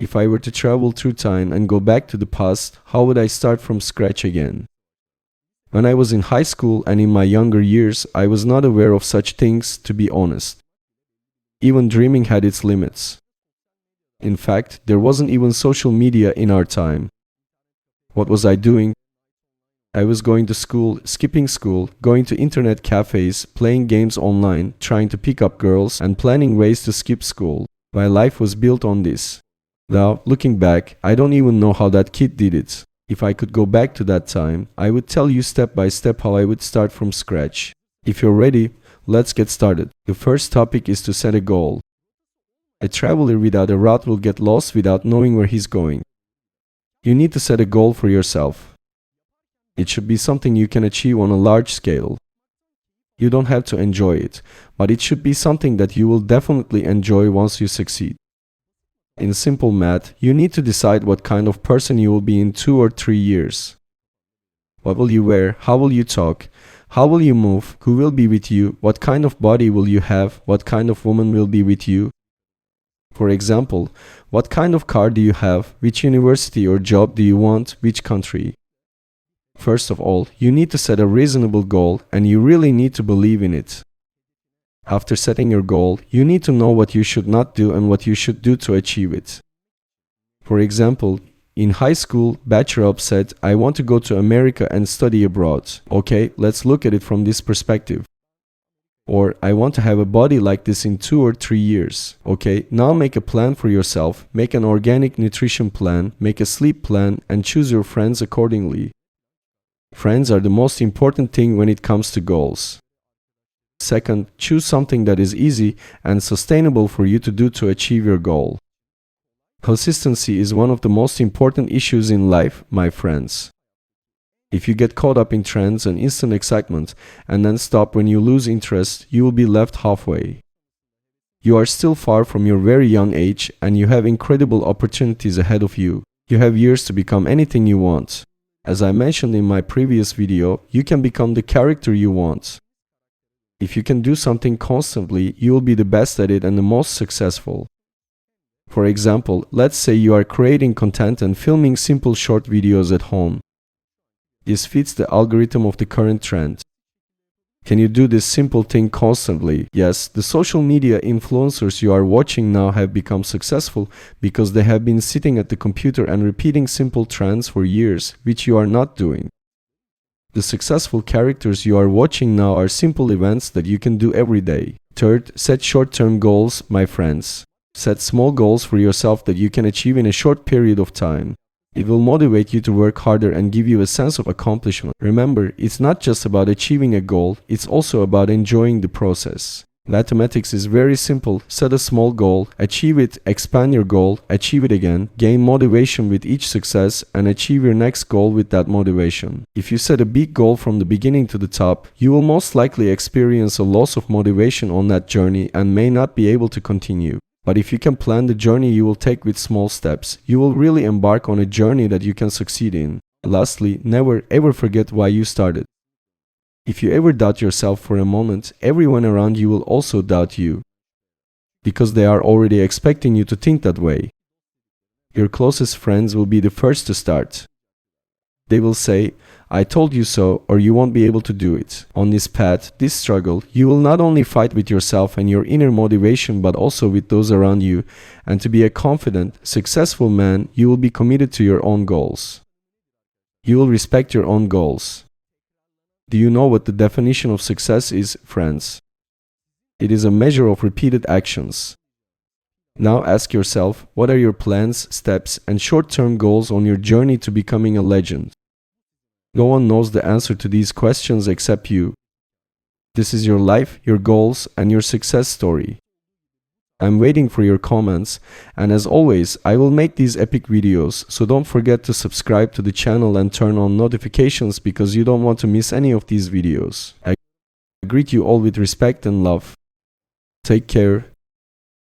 If I were to travel through time and go back to the past, how would I start from scratch again? When I was in high school and in my younger years, I was not aware of such things, to be honest. Even dreaming had its limits. In fact, there wasn't even social media in our time. What was I doing? I was going to school, skipping school, going to internet cafes, playing games online, trying to pick up girls, and planning ways to skip school. My life was built on this. Now, looking back, I don't even know how that kid did it. If I could go back to that time, I would tell you step by step how I would start from scratch. If you're ready, let's get started. The first topic is to set a goal. A traveler without a route will get lost without knowing where he's going. You need to set a goal for yourself. It should be something you can achieve on a large scale. You don't have to enjoy it, but it should be something that you will definitely enjoy once you succeed. In simple math, you need to decide what kind of person you will be in 2 or 3 years. What will you wear? How will you talk? How will you move? Who will be with you? What kind of body will you have? What kind of woman will be with you? For example, what kind of car do you have? Which university or job do you want? Which country? First of all, you need to set a reasonable goal and you really need to believe in it. After setting your goal, you need to know what you should not do and what you should do to achieve it. For example, in high school, Bacharov said, I want to go to America and study abroad. Okay, let's look at it from this perspective. Or, I want to have a body like this in 2 or 3 years. Okay, now make a plan for yourself, make an organic nutrition plan, make a sleep plan, and choose your friends accordingly. Friends are the most important thing when it comes to goals. Second, choose something that is easy and sustainable for you to do to achieve your goal. Consistency is one of the most important issues in life, my friends. If you get caught up in trends and instant excitement and then stop when you lose interest, you will be left halfway. You are still far from your very young age and you have incredible opportunities ahead of you. You have years to become anything you want. As I mentioned in my previous video, you can become the character you want. If you can do something constantly, you will be the best at it and the most successful. For example, let's say you are creating content and filming simple short videos at home. This fits the algorithm of the current trend. Can you do this simple thing constantly? Yes, the social media influencers you are watching now have become successful because they have been sitting at the computer and repeating simple trends for years, which you are not doing. The successful characters you are watching now are simple events that you can do every day. Third, set short-term goals, my friends. Set small goals for yourself that you can achieve in a short period of time. It will motivate you to work harder and give you a sense of accomplishment. Remember, it's not just about achieving a goal, it's also about enjoying the process. Mathematics is very simple. Set a small goal, achieve it, expand your goal, achieve it again, gain motivation with each success, and achieve your next goal with that motivation. If you set a big goal from the beginning to the top, you will most likely experience a loss of motivation on that journey and may not be able to continue. But if you can plan the journey you will take with small steps, you will really embark on a journey that you can succeed in. Lastly, never ever forget why you started. If you ever doubt yourself for a moment, everyone around you will also doubt you. Because they are already expecting you to think that way. Your closest friends will be the first to start. They will say, I told you so, or you won't be able to do it. On this path, this struggle, you will not only fight with yourself and your inner motivation, but also with those around you. And to be a confident, successful man, you will be committed to your own goals. You will respect your own goals. Do you know what the definition of success is, friends? It is a measure of repeated actions. Now ask yourself, what are your plans, steps, and short-term goals on your journey to becoming a legend? No one knows the answer to these questions except you. This is your life, your goals, and your success story. I'm waiting for your comments, and as always, I will make these epic videos, so don't forget to subscribe to the channel and turn on notifications because you don't want to miss any of these videos. I greet you all with respect and love. Take care.